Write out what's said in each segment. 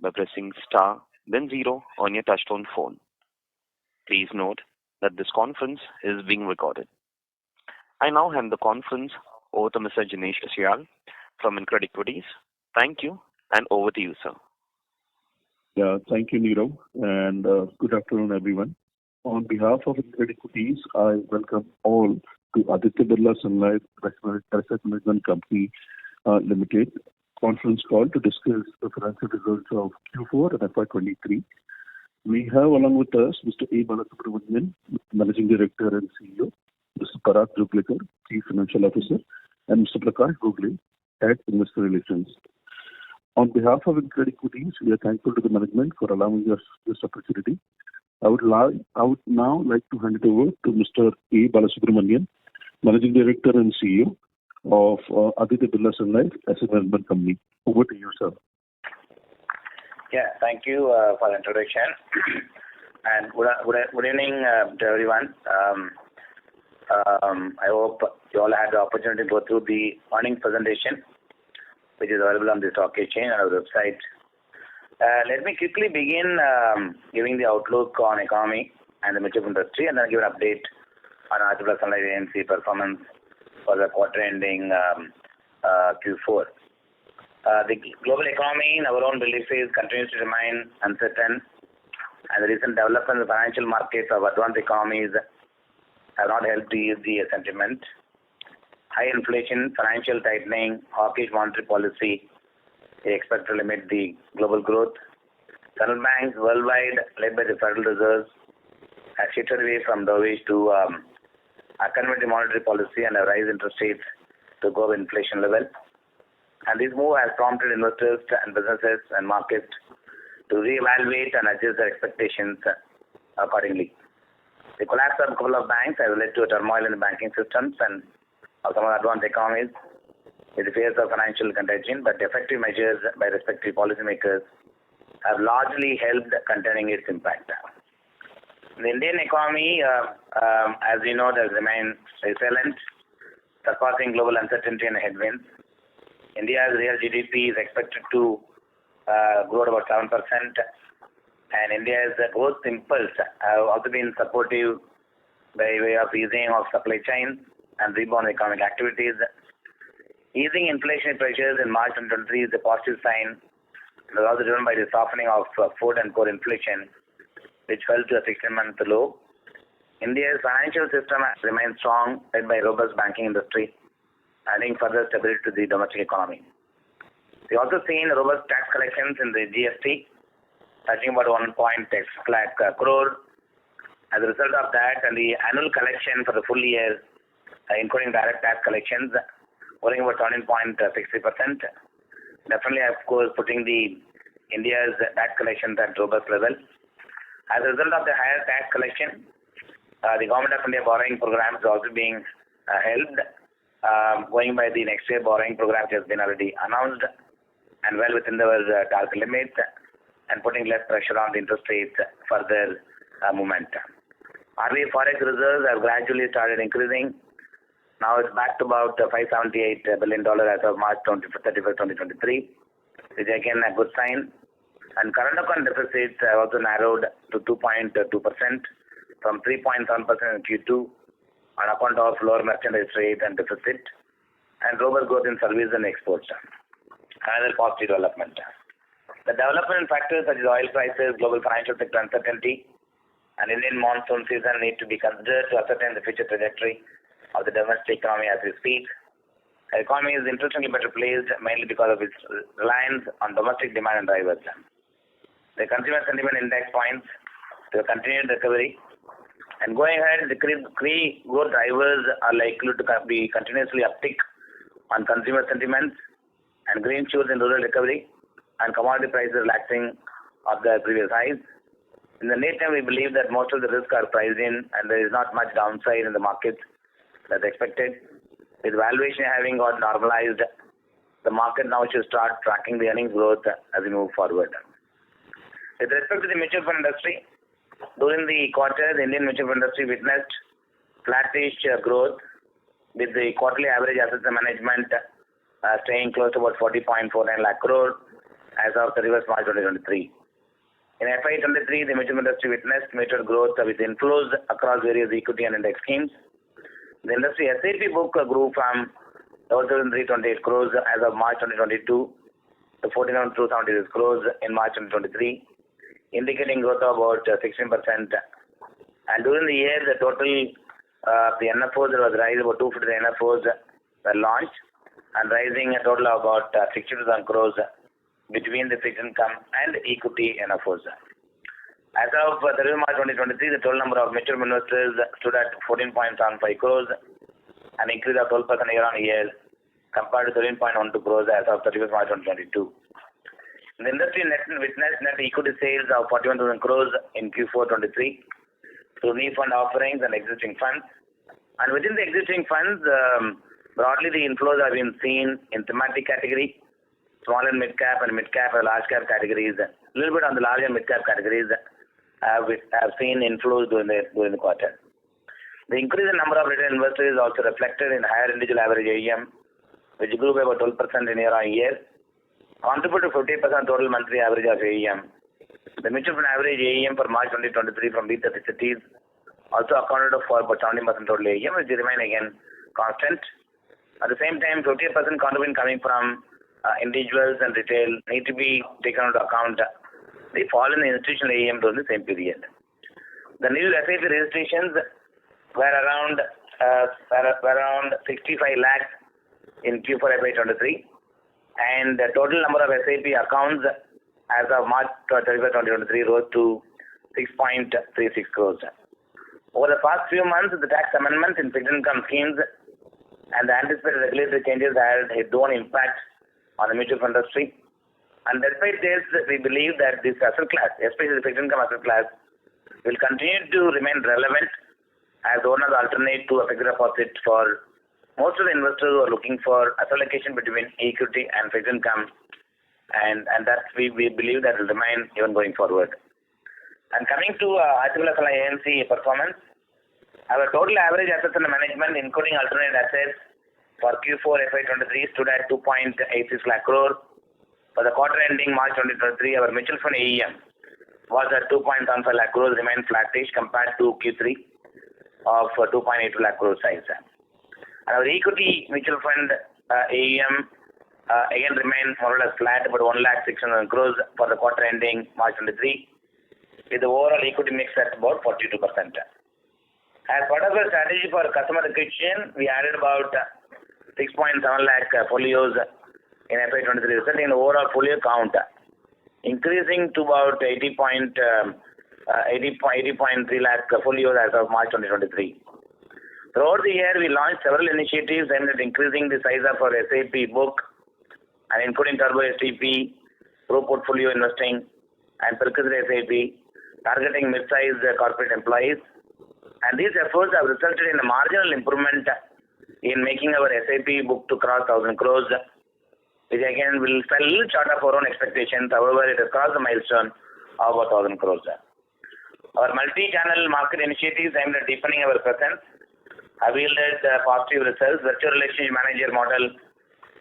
by pressing star, then 0 on your touchtone phone. Please note that this conference is being recorded. I now hand the conference over to Mr. Jinesh Asyal from InCred Equities. Thank you, and over to you, sir. Yeah, thank you, Nirav, and good afternoon, everyone. On behalf of InCred Equities, I welcome all to Aditya Birla SunLife Asset Management Company Limited conference call to discuss the financial results of Q4 and FY23. We have along with us Mr. A. Balasubramanian, Managing Director and CEO, Mr. Parag Joglekar, Chief Financial Officer, and Mr. Prakash Gogle, Head Investor Relations. On behalf of InCred Equities, we are thankful to the management for allowing us this opportunity. I would now like to hand it over to Mr. A. Balasubramanian, Managing Director and CEO of Aditya Birla SunLife Asset Management Company. Over to you, sir. Yeah, thank you for the introduction. And good evening to everyone. I hope you all had the opportunity to go through the earnings presentation, which is available on the stock exchange and our website. Let me quickly begin giving the outlook on economy and the mutual industry, and then give an update on Aditya Birla SunLife AMC performance for the quarter ending Q4. The global economy, in our own belief, continues to remain uncertain, and the recent developments in the financial markets of advanced economies have not helped to ease the sentiment. High inflation, financial tightening, hawkish monetary policy is expected to limit the global growth. Central banks worldwide, led by the Federal Reserve, have shifted away from dovish to accommodative monetary policy and have raised interest rates to go with inflation level. And this move has prompted investors and businesses and markets to reevaluate and adjust their expectations accordingly. The collapse of a couple of banks has led to a turmoil in the banking systems and of some of the advanced economies in the face of financial contagion, but effective measures by respective policymakers have largely helped containing its impact. The Indian economy, as we know, has remained resilient, surpassing global uncertainty and headwinds. India's real GDP is expected to grow at about 7%, and India's growth impulse have also been supportive by way of easing of supply chains and rebound economic activities. Easing inflation pressures in March 2023 is a positive sign, and was also driven by the softening of food and core inflation, which fell to a 16-month low. India's financial system has remained strong, led by robust banking industry, adding further stability to the domestic economy. We also seen robust tax collections in the GST, touching about 1.6 lakh crore. As a result of that, and the annual collection for the full year, including direct tax collections, growing about 17.60%. Definitely, of course, putting the India's tax collections at robust level. As a result of the higher tax collection, the Government of India borrowing program is also being held, going by the next year borrowing program, which has been already announced and well within the target limits, and putting less pressure on the interest rates for their movement. RBI forex reserves have gradually started increasing. Now it's back to about $578 billion as of March 31st, 2023, which is again a good sign. And current account deficits have also narrowed to 2.2% from 3.7% in Q2 on account of lower merchandise trade and deficit, and robust growth in service and exports. Another positive development. The development factors such as oil prices, global financial sector uncertainty, and Indian monsoon season need to be considered to ascertain the future trajectory of the domestic economy as we speak. The economy is interestingly better placed mainly because of its reliance on domestic demand and drivers. The consumer sentiment index points to a continued recovery, and going ahead, the key growth drivers are likely to be continuously uptick on consumer sentiments and green shoots in rural recovery and commodity prices relaxing of their previous highs. In the near term, we believe that most of the risks are priced in and there is not much downside in the markets as expected. With valuation having got normalized, the market now should start tracking the earnings growth as we move forward. With respect to the mutual fund industry, during the quarter, the Indian mutual fund industry witnessed flattish growth, with the quarterly average assets under management staying close to about 40.49 lakh crore, as of 31st March 2023. In FY23, the mutual industry witnessed muted growth with inflows across various equity and index schemes. The industry SIP book grew from 12,328 crores as of March 2022 to 14,276 crores in March 2023, indicating growth of about 16%. And during the year, the total the NFOs that was raised, about 250 NFOs were launched, and rising a total of about 62,000 crores between the fixed income and equity NFOs. As of 31 March 2023, the total number of mutual investors stood at 14.75 crores, an increase of 12% year-on-year compared to 13.12 crores as of 31 March 2022. The industry witnessed net equity sales of 41,000 crores in Q4/23 through new fund offerings and existing funds. And within the existing funds, broadly the inflows have been seen in thematic category, small and mid cap and mid cap and large cap categories. A little bit on the large and mid cap categories have seen inflows during the quarter. The increase in number of retail investors is also reflected in higher individual average AUM, which grew by about 12% in year-on-year, contributed to 50% total monthly average of AUM. The mutual fund average AUM for March 2023 from B30 cities also accounted for about 70% total AUM, which remain again constant. At the same time, 58% contribution coming from individuals and retail need to be taken into account the fall in the institutional AUM during the same period. The new SIP registrations were around 65 lakhs in Q4FY23, and the total number of SIP accounts as of March 31, 2023 rose to 6.36 crores. Over the past few months, the tax amendments in fixed income schemes and the anticipated regulatory changes had its own impact on the mutual fund industry. And despite this, we believe that this asset class, especially the fixed income asset class, will continue to remain relevant as one of the alternate to a fixed deposit for most of the investors who are looking for allocation between equity and fixed income, and that we believe that will remain even going forward. And coming to Aditya Birla AMC performance, our total average assets under management, including alternate assets, for Q4 FY23 stood at 2.86 lakh crore. For the quarter ending March 2023, our mutual fund AUM was at 2.75 lakh crores, remained flattish compared to Q3 of 2.82 lakh crore size. And our equity mutual fund AUM again remained more or less flat, about 1,600,000 crores for the quarter ending March 2023, with the overall equity mix at about 42%. As part of our strategy for customer acquisition, we added about 6.7 lakh folios in FY23, resulting in the overall folio count increasing to about 80.3 lakh folios as of March 2023. Throughout the year, we launched several initiatives aimed at increasing the size of our SIP book, and including Turbo STP, Pro Portfolio Investing, and Perquisite SIP, targeting mid-sized corporate employees. And these efforts have resulted in a marginal improvement in making our SIP book to cross 1,000 crores, which again will fell a little short of our own expectations. However, it has crossed the milestone of 1,000 crores. Our multi-channel market initiatives aimed at deepening our presence have yielded positive results. Virtual relationship manager model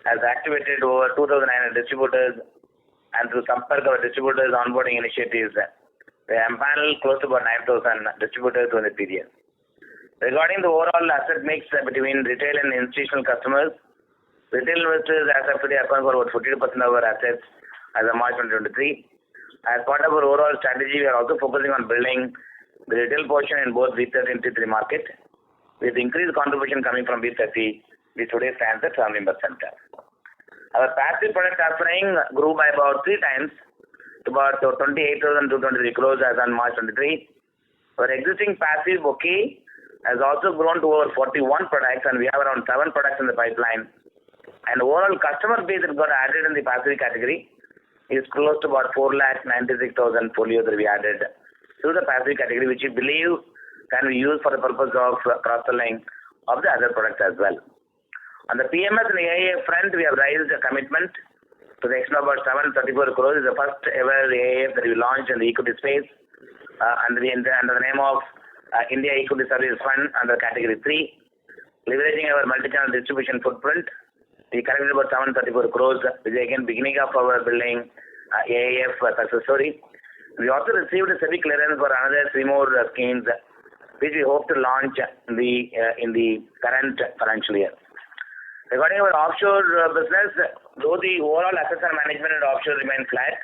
has activated over 2,900 distributors, and through Sampark, our distributors onboarding initiatives, they empaneled close to about 9,000 distributors during the period. Regarding the overall asset mix between retail and institutional customers, retail investors as of today account for about 42% of our assets as of March 2023. As part of our overall strategy, we are also focusing on building the retail portion in both B30 and T3 market, with increased contribution coming from B30, which today stands at 17%. Our passive product offering grew by about 3 times to about 28,223 crores as on March 23. Our existing passive bouquet has also grown to over 41 products, and we have around 7 products in the pipeline. And overall customer base that got added in the passive category is close to about 4,96,000 folios that we added to the passive category, which we believe can be used for the purpose of cross-selling of the other products as well. On the PMS and AIF front, we have raised a commitment to the extent of about 734 crores. It's the first ever AIF that we launched in the equity space under the name of India Equity Service Fund under category 3. Leveraging our multi-channel distribution footprint, we collected about 734 crores, which is again beginning of our building AIF success story. We also received a SEBI clearance for another 3 more schemes, which we hope to launch in the current financial year. Regarding our offshore business, though the overall assets under management and offshore remain flat,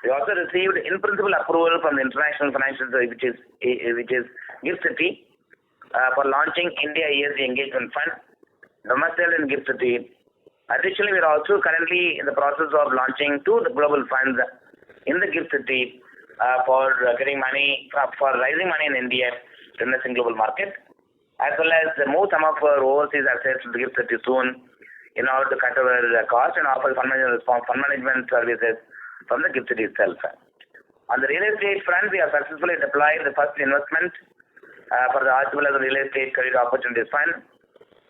we also received in-principle approval from the International Financial Services, which is GIFT City, for launching India ESG Engagement Fund, domiciled in GIFT City. Additionally, we are also currently in the process of launching 2 global funds in the GIFT City for getting money, for raising money in India to invest in global market, as well as move some of our overseas assets to the GIFT City soon in order to cut our cost and offer fund management services from the GIFT City itself. On the real estate front, we have successfully deployed the first investment for the Archipelago Real Estate Credit Opportunities Fund,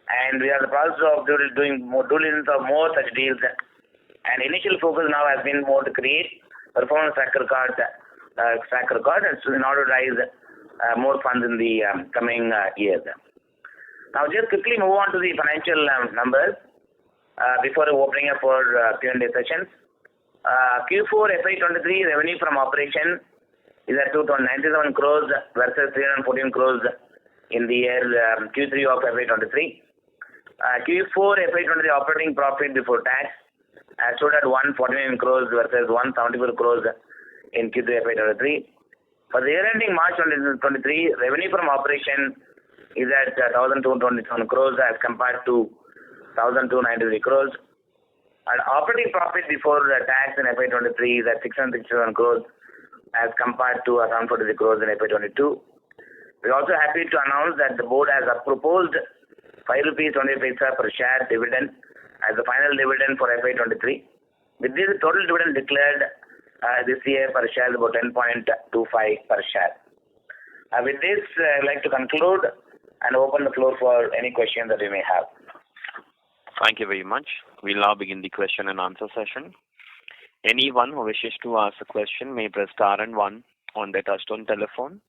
and we are in the process of doing more due diligence of more such deals. And initial focus now has been more to create performance track record, and so in order to raise more funds in the coming years. Now, just quickly move on to the financial numbers before opening up for Q&A sessions. Q4FY23 revenue from operation is at 297 crores versus 314 crores in the year Q3 of FY23. Q4FY23 operating profit before tax stood at 149 crores versus 174 crores in Q3 FY23. For the year ending March 2023, revenue from operation is at 1,227 crores as compared to 1,293 crores. And operating profit before tax in FY23 is at 667 crores as compared to around 43 crores in FY22. We are also happy to announce that the board has proposed 5 rupees 28 per share dividend as the final dividend for FY23. With this, the total dividend declared this year per share is about 10.25 per share. With this, I would like to conclude and open the floor for any questions that you may have. Thank you very much. We'll now begin the question and answer session. Anyone who wishes to ask a question may press star and 1 on their touchtone telephone.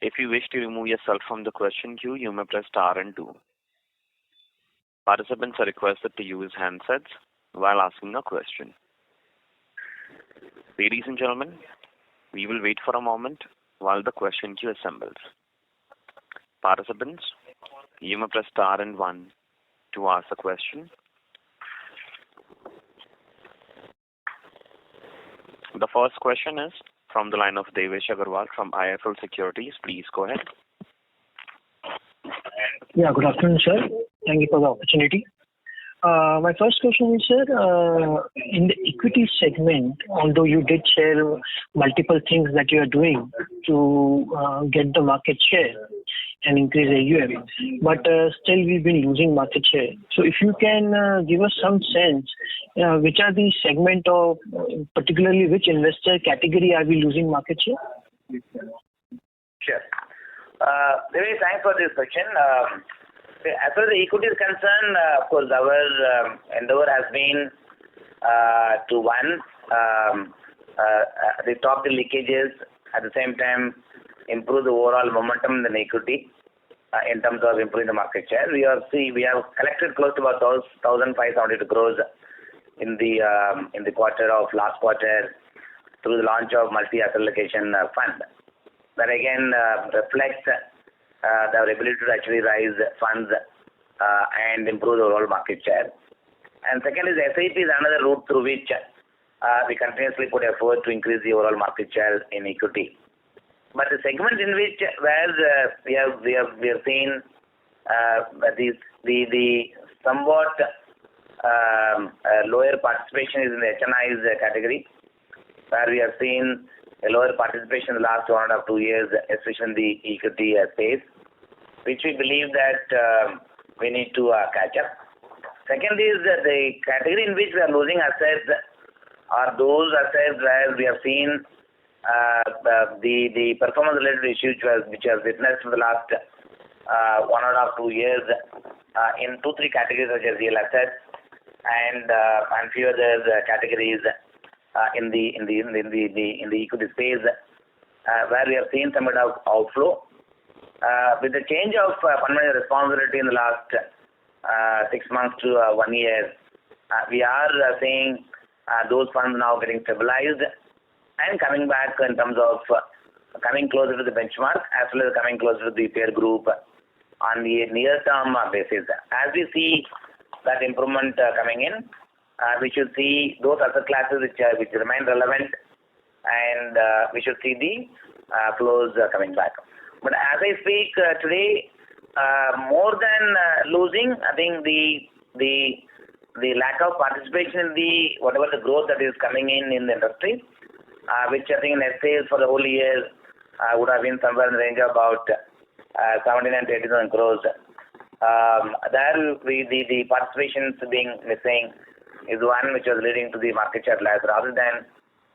If you wish to remove yourself from the question queue, you may press star and 2. Participants are requested to use handsets while asking a question. Ladies and gentlemen, we will wait for a moment while the question queue assembles. Participants, you may press star and 1 to ask a question. The first question is from the line of Devesh Agarwal from IIFL Securities. Please go ahead. Yeah, good afternoon, sir. Thank you for the opportunity. My first question is, sir, in the equity segment, although you did share multiple things that you are doing to get the market share and increase AUM, but still we've been losing market share. So if you can give us some sense, which are the segment of particularly which investor category are we losing market share? Sure. Devesh, thanks for this question. As far as the equity is concerned, of course, our endeavor has been to stop the leakages, at the same time improve the overall momentum in the equity in terms of improving the market share. We have collected close to about 1,572 crores in the quarter of last quarter through the launch of multi-asset allocation fund. That again reflects our ability to actually raise funds and improve the overall market share. And second is SIP is another route through which we continuously put effort to increase the overall market share in equity. But the segment in which where we have seen the somewhat lower participation is in the HNI's category, where we have seen a lower participation in the last 1.5 to 2 years, especially in the equity space, which we believe that we need to catch up. Second is the category in which we are losing assets are those assets where we have seen the performance-related issues which has witnessed in the last 1.5 to 2 years in 2-3 categories such as real assets and few other categories in the equity space where we have seen some bit of outflow. With the change of fund manager responsibility in the last 6 months to 1 year, we are seeing those funds now getting stabilized and coming back in terms of coming closer to the benchmark as well as coming closer to the peer group on the near-term basis. As we see that improvement coming in, we should see those asset classes which remain relevant, and we should see the flows coming back. But as I speak today, more than losing, I think the lack of participation in the whatever the growth that is coming in the industry, which I think in sales for the whole year would have been somewhere in the range of about 17 and 80,000 crores. There the participations being missing is one which was leading to the market share loss rather than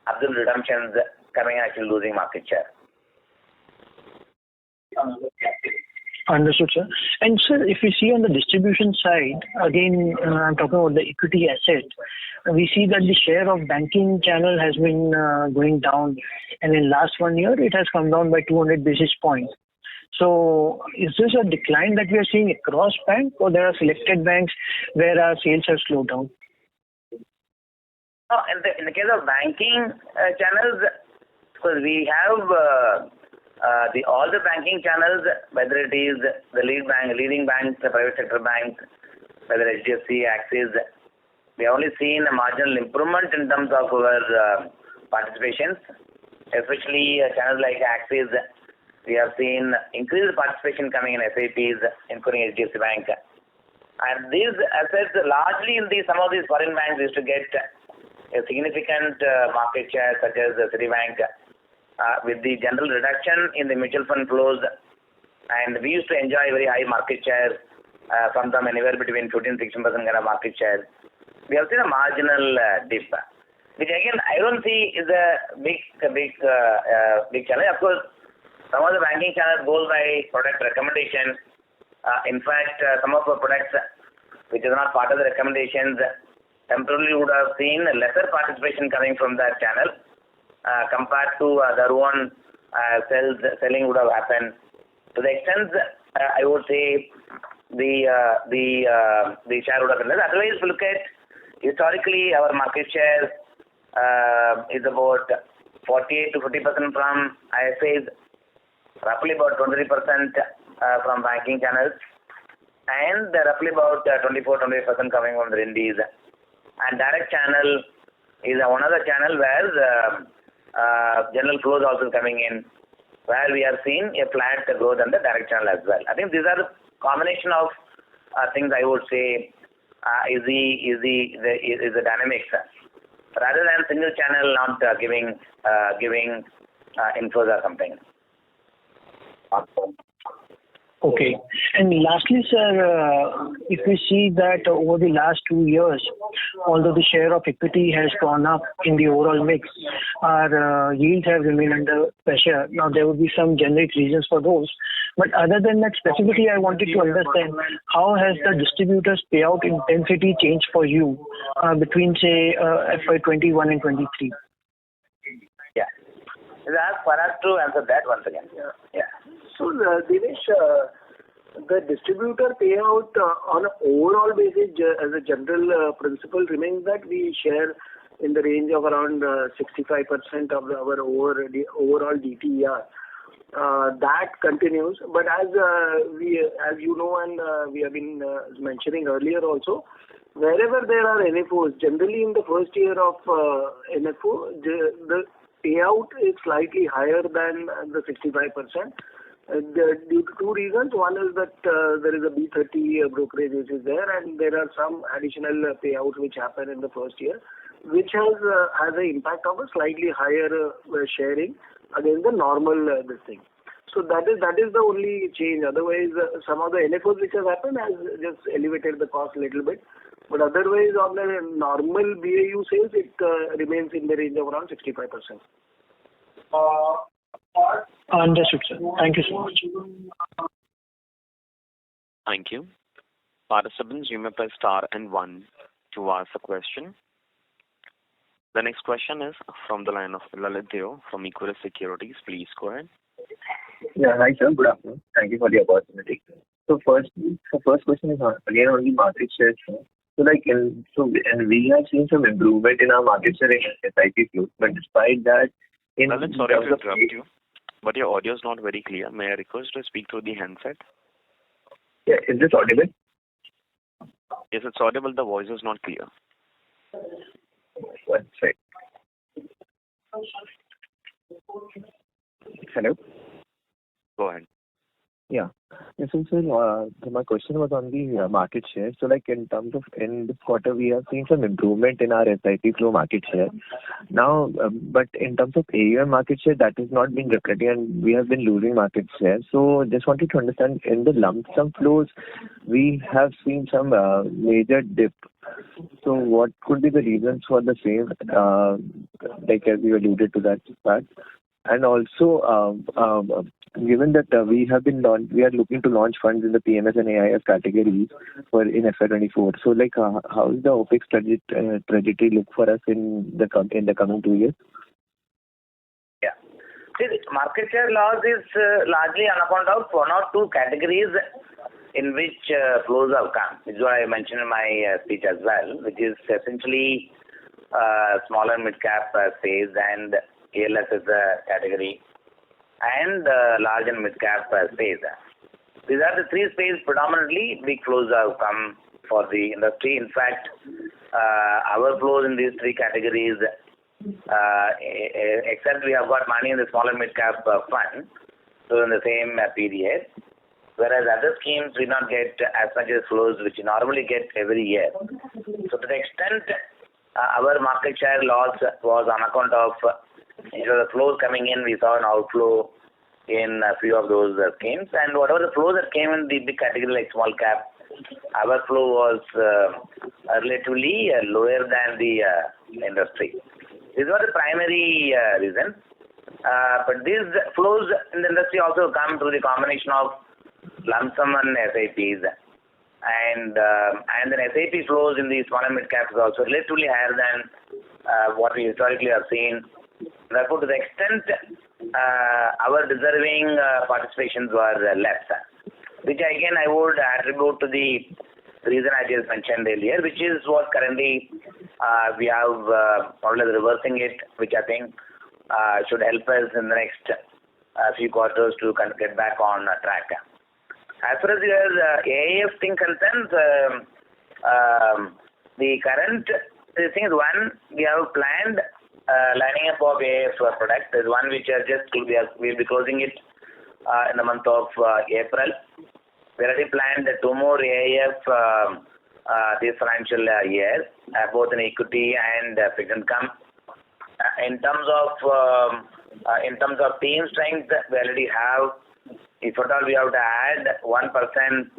absolute redemptions coming actually losing market share. Understood, sir. And sir, if we see on the distribution side, again, I'm talking about the equity asset, we see that the share of banking channel has been going down, and in last 1 year, it has come down by 200 basis points. So is this a decline that we are seeing across bank, or there are selected banks where our sales have slowed down? No, in the case of banking channels, because we have all the banking channels, whether it is the leading banks, the private sector banks, whether HDFC, Axis, we have only seen a marginal improvement in terms of our participations, especially channels like Axis. We have seen increased participation coming in SIPs, including HDFC Bank. And these assets, largely in some of these foreign banks, used to get a significant market share, such as Citibank. With the general reduction in the mutual fund flows, and we used to enjoy very high market share from them, anywhere between 15-16% kind of market share. We have seen a marginal dip, which again I don't see is a big challenge. Of course, some of the banking channels go by product recommendation. In fact, some of the products which is not part of the recommendations temporarily would have seen lesser participation coming from that channel. Compared to their own selling would have happened. To the extent, I would say the share would have been less. Otherwise, if you look at historically, our market share is about 48 to 50% from IFAs, roughly about 23% from banking channels, and roughly about 24-25% coming from the Indies. And direct channel is one other channel where general flows also coming in, where we are seeing a flat growth on the direct channel as well. I think these are the combination of things I would say is the dynamics rather than single channel not giving inflows or something. Okay. And lastly, sir, if we see that over the last 2 years, although the share of equity has gone up in the overall mix, our yields have remained under pressure. Now, there will be some generic reasons for those. But other than that, specifically, I wanted to understand how has the distributors' payout intensity changed for you between, say, FY21 and 23? Yeah. Ask Parag to answer that once again. Yeah. So, Dinesh, the distributor payout on an overall basis as a general principle remains that we share in the range of around 65% of our overall DTER. That continues. But as you know, and we have been mentioning earlier also, wherever there are NFOs, generally in the first year of NFO, the payout is slightly higher than the 65%. Due to two reasons. One is that there is a B30 brokerage which is there, and there are some additional payouts which happen in the first year, which has an impact of a slightly higher sharing against the normal this thing. So that is the only change. Otherwise, some of the NFOs which have happened has just elevated the cost a little bit. But otherwise, on the normal BAU sales, it remains in the range of around 65%. Understood, sir. Thank you so much. Thank you. Participants, you may press star and 1 to ask a question. The next question is from the line of Lalit Deo from Equirus Securities. Please go ahead. Yeah, hi sir. Good afternoon. Thank you for the opportunity. So first question is again on the market share. And we have seen some improvement in our market share in SIP flows, but despite that, Lalit, sorry to interrupt you, but your audio is not very clear. May I request to speak through the handset? Yeah, is this audible? Yes, it's audible. The voice is not clear. One sec. Hello? Go ahead. Yeah. Yes, sir, my question was on the market share. So, in terms of in this quarter, we have seen some improvement in our SIP flow market share. Now, but in terms of AUM market share, that has not been reflecting, and we have been losing market share. So, just wanted to understand, in the lump sum flows, we have seen some major dip. So, what could be the reasons for the same? As you alluded to that part. And also, given that we are looking to launch funds in the PMS and AIF categories in FY24. So, how is the OPEX trajectory look for us in the coming 2 years? Yeah. See, the market share loss is largely on account of one or two categories in which flows have come. This is what I mentioned in my speech as well, which is essentially smaller mid-cap space and ALS is a category, and large and mid-cap space. These are the three spaces predominantly big flows have come for the industry. In fact, our flows in these three categories, except we have got money in the smaller mid-cap fund, so in the same period, whereas other schemes we not get as much as flows which you normally get every year. So to the extent our market share loss was on account of the flows coming in, we saw an outflow in a few of those schemes, and whatever the flows that came in the big category like small cap, our flow was relatively lower than the industry. These were the primary reasons. But these flows in the industry also come through the combination of lump sum and SIPs. And then SIP flows in the smaller mid caps is also relatively higher than what we historically have seen. Therefore, to the extent our deserving participations were less, which again I would attribute to the reason I just mentioned earlier, which is what currently we have more or less reversing it, which I think should help us in the next few quarters to kind of get back on track. As far as your AIF thing concerns, the current thing is one, we have planned lining up of AIF product. There's one which we'll be closing it in the month of April. We already planned two more AIF this financial year, both in equity and fixed income. In terms of team strength, we already have. If at all we have to add 1%,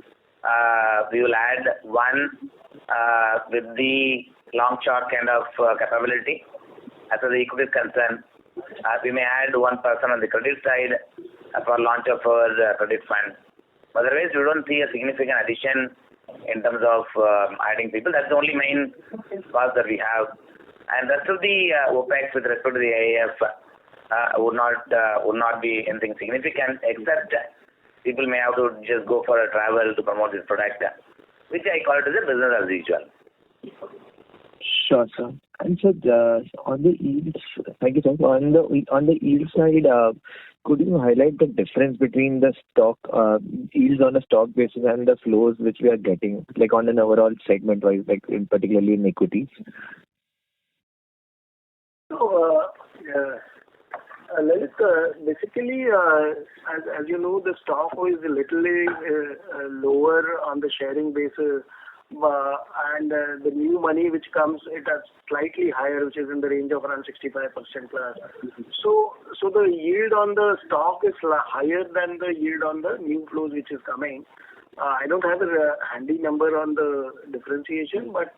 we will add one with the long short kind of capability. As far as the equity is concerned, we may add 1% on the credit side for launch of our credit fund. Otherwise, we don't see a significant addition in terms of adding people. That's the only main cost that we have. And rest of the OPEX with respect to the AIF would not be anything significant, except people may have to just go for a travel to promote this product, which I call it as a business as usual. Sure, sir. And so on the yields, thank you, sir. On the yield side, could you highlight the difference between the stock yields on a stock basis and the flows which we are getting, on an overall segment-wise, particularly in equities? So, basically, as you know, the stock is a little lower on the sharing basis, and the new money which comes, it is slightly higher, which is in the range of around 65% plus. So the yield on the stock is higher than the yield on the new flows which is coming. I don't have a handy number on the differentiation, but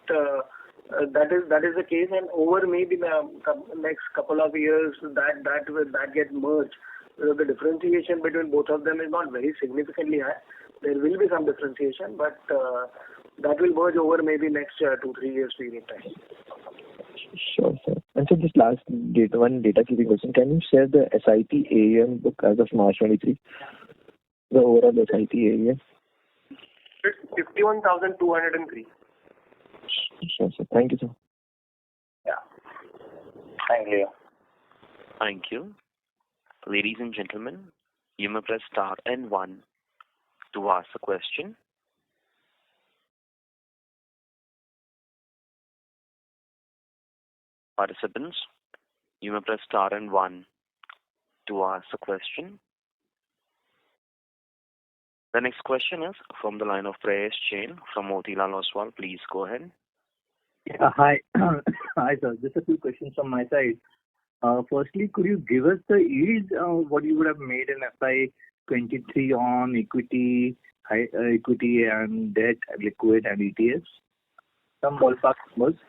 that is the case, and over maybe the next couple of years that get merged. The differentiation between both of them is not very significantly high. There will be some differentiation, but that will merge over maybe next 2-3 years period of time. Sure, sir. And so just last data keeping question. Can you share the SIP AUM book as of March 23? The overall SIP AUM? It's 51,203. Sure, sir. Thank you, sir. Yeah. Thank you. Thank you. Ladies and gentlemen, you may press star and 1 to ask a question. Participants, you may press star and 1 to ask a question. The next question is from the line of Prayesh Jain from Motilal Oswal. Please go ahead. Hi. Hi, sir. Just a few questions from my side. Firstly, could you give us the yields what you would have made in FY23 on equity, equity and debt, liquid and ETFs? Some ballpark numbers.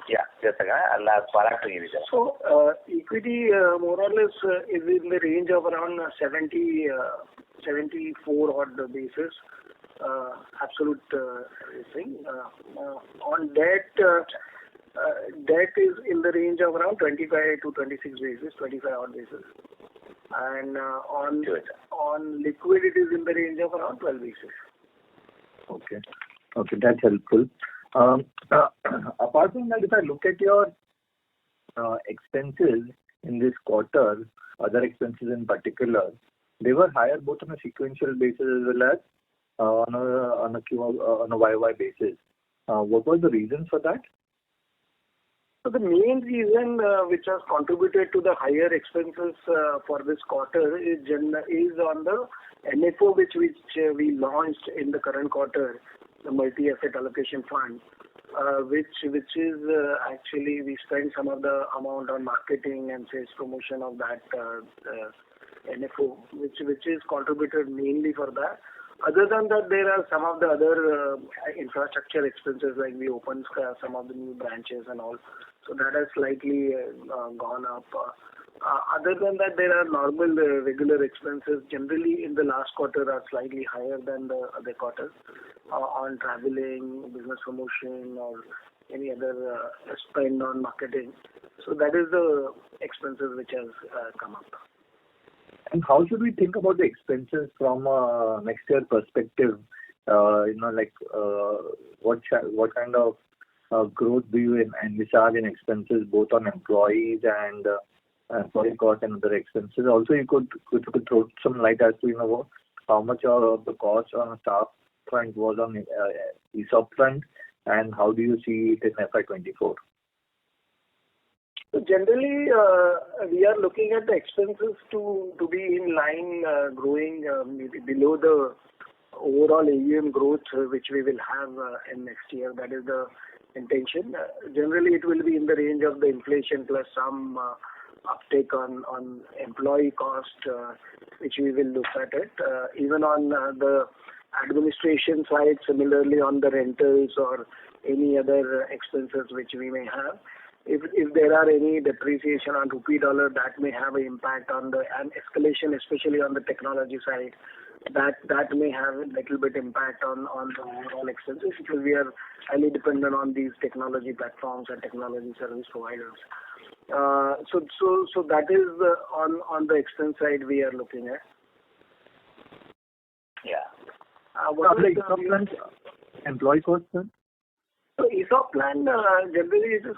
Yeah, just a second. I'll ask Parag to give you that. So, equity more or less is in the range of around 74 odd basis. Absolute thing. On debt, debt is in the range of around 25 to 26 basis, 25 odd basis. And on liquid, it is in the range of around 12 basis. Okay. Okay, that's helpful. Apart from that, if I look at your expenses in this quarter, other expenses in particular, they were higher both on a sequential basis as well as on a YY basis. What was the reason for that? So the main reason which has contributed to the higher expenses for this quarter is on the NFO which we launched in the current quarter, the multi-asset allocation fund, which is actually we spent some of the amount on marketing and sales promotion of that NFO, which is contributed mainly for that. Other than that, there are some of the other infrastructure expenses, like we opened some of the new branches and all. So that has slightly gone up. Other than that, there are normal regular expenses. Generally, in the last quarter, are slightly higher than the other quarters on traveling, business promotion, or any other spend on marketing. So that is the expenses which has come up. And how should we think about the expenses from a next year perspective? What kind of growth do you envisage in expenses both on employees and employee cost and other expenses? Also, you could throw some light as to how much of the cost on a staff front was on ESOP front, and how do you see it in FY24? So generally, we are looking at the expenses to be in line, growing maybe below the overall AUM growth which we will have in next year. That is the intention. Generally, it will be in the range of the inflation plus some uptake on employee cost, which we will look at it. Even on the administration side, similarly on the rentals or any other expenses which we may have. If there are any depreciation on rupee dollar, that may have an impact on the escalation, especially on the technology side. That may have a little bit impact on the overall expenses, because we are highly dependent on these technology platforms and technology service providers. So that is on the expense side we are looking at. Yeah. What is the ESOP plan, employee cost, sir? So ESOP plan generally it is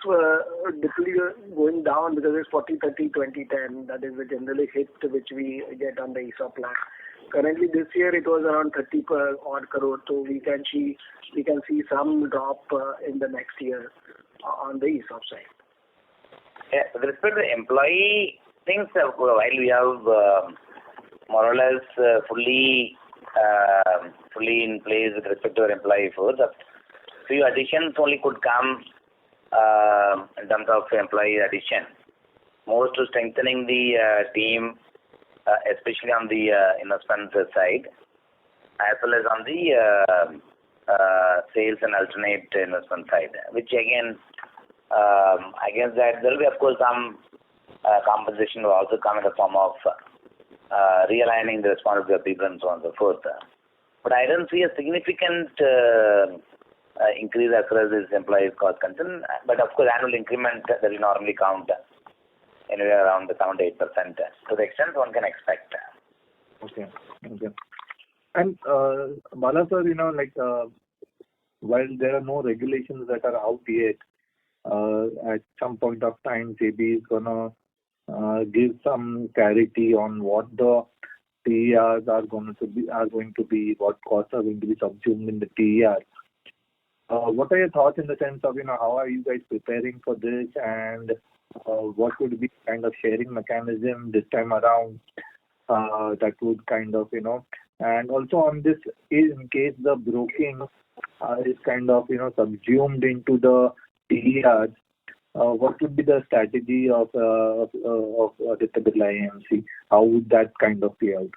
typically going down because it's 40-30-20-10. That is the generally hit which we get on the ESOP plan. Currently this year it was around 30 odd crore. So we can see some drop in the next year on the ESOP side. Yeah, with respect to employee things, while we have more or less fully in place with respect to our employee force, few additions only could come in terms of employee addition. More to strengthening the team, especially on the investment side, as well as on the sales and alternate investment side, which again, against that, there will be of course some compensation will also come in the form of realigning the responsibility of people and so on and so forth. But I don't see a significant increase as far as this employee cost concern. But of course, annual increment that we normally count anywhere around the 7-8% to the extent one can expect. Okay. And Bala sir, while there are no regulations that are out yet, at some point of time, SEBI is gonna give some clarity on what the TERs are going to be, what costs are going to be subsumed in the TER. What are your thoughts in the sense of, how are you guys preparing for this, and what would be kind of sharing mechanism this time around that would kind of, and also on this, in case the broking is kind of, subsumed into the TERs, what would be the strategy of Aditya Birla AMC? How would that kind of play out?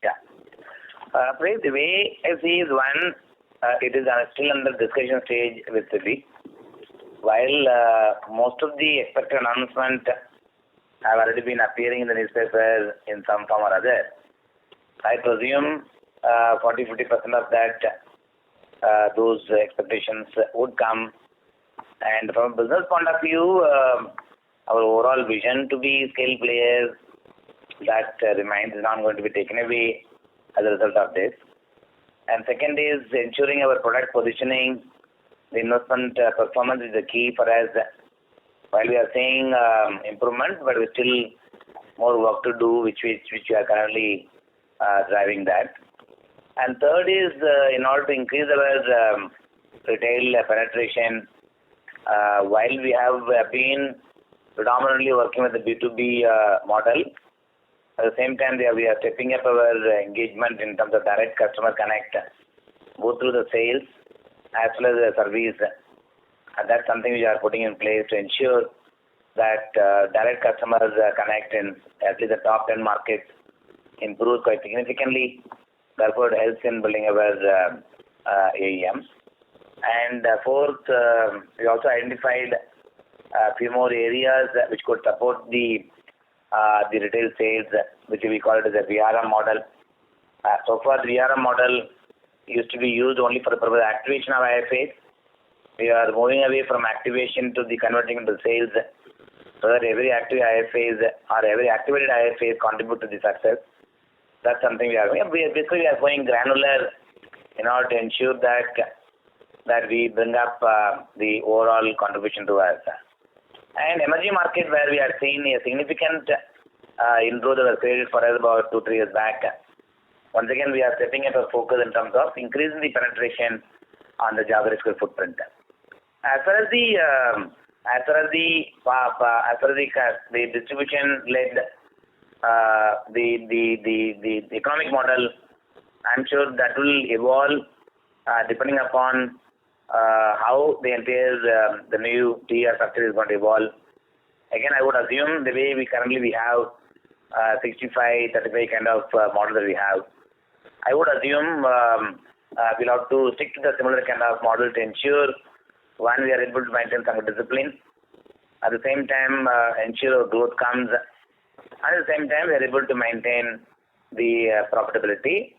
Yeah. Pradeep, the way I see is one, it is still under discussion stage with SEBI. While most of the expected announcements have already been appearing in the newspapers in some form or other, I presume 40-50% of that, those expectations would come. And from a business point of view, our overall vision to be scale players, that remains, is not going to be taken away as a result of this. And second is ensuring our product positioning, the investment performance is the key for us. While we are seeing improvement, but we still more work to do, which we are currently driving that. And third is in order to increase our retail penetration, while we have been predominantly working with the B2B model, at the same time we are stepping up our engagement in terms of direct customer connect, both through the sales as well as the service. And that's something we are putting in place to ensure that direct customers connect in at least the top 10 markets improves quite significantly. Therefore, it helps in building our AEMs. And fourth, we also identified a few more areas which could support the retail sales, which we call it as a VRM model. So far, the VRM model used to be used only for the purpose of activation of IFAs. We are moving away from activation to the converting into sales, so that every active IFAs or every activated IFAs contribute to the success. That's something we are doing. Basically, we are going granular in order to ensure that we bring up the overall contribution to us. And emerging market, where we are seeing a significant inroad that was created for us about 2-3 years back. Once again, we are stepping up our focus in terms of increasing the penetration on the geographical footprint. As far as the distribution led the economic model, I'm sure that will evolve depending upon how the entire the new TR structure is going to evolve. Again, I would assume the way we have 65-35 kind of model that we have. I would assume we'll have to stick to the similar kind of model to ensure, one, we are able to maintain some discipline. At the same time, ensure growth comes. At the same time, we are able to maintain the profitability.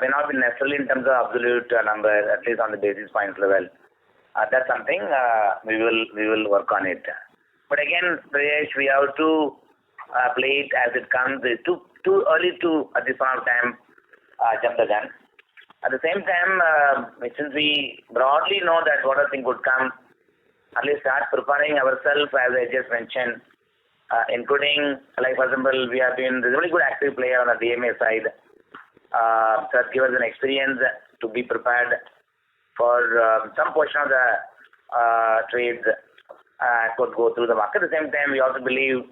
May not be necessarily in terms of absolute number, at least on the basis points level. That's something we will work on it. But again, Prayesh, we have to play it as it comes. It's too early to, at this point of time, jump the gun. At the same time, since we broadly know that what I think would come, at least start preparing ourselves, as I just mentioned, including, like for example, we have been a really good active player on the DMA side. That gives us an experience to be prepared for some portion of the trades could go through the market. At the same time, we also believe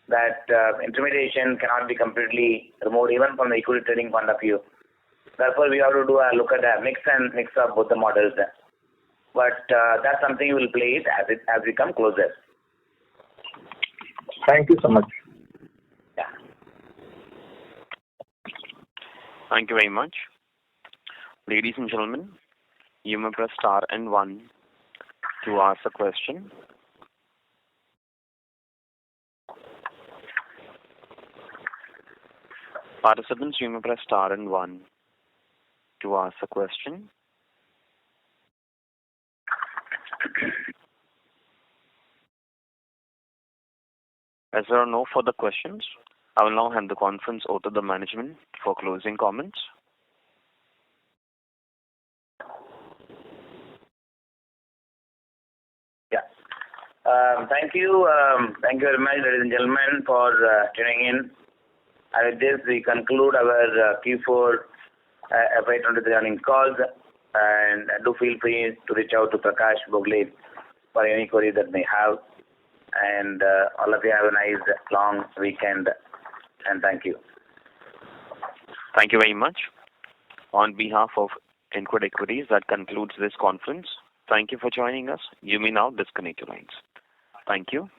that intermediation cannot be completely removed, even from the equity trading point of view. Therefore, we have to do a look at a mix of both the models. But that's something we will play it as we come closer. Thank you so much. Yeah. Thank you very much. Ladies and gentlemen, you may press star and 1 to ask a question. Participants, you may press star and 1 to ask a question. As there are no further questions, I will now hand the conference over to the management for closing comments. Thank you. Thank you very much, ladies and gentlemen, for tuning in. And with this, we conclude our Q4 FY23 earnings calls. And do feel free to reach out to Prakash Bogle for any query that may have. And all of you have a nice long weekend. And thank you. Thank you very much. On behalf of InCred Equities, that concludes this conference. Thank you for joining us. You may now disconnect your lines. Thank you.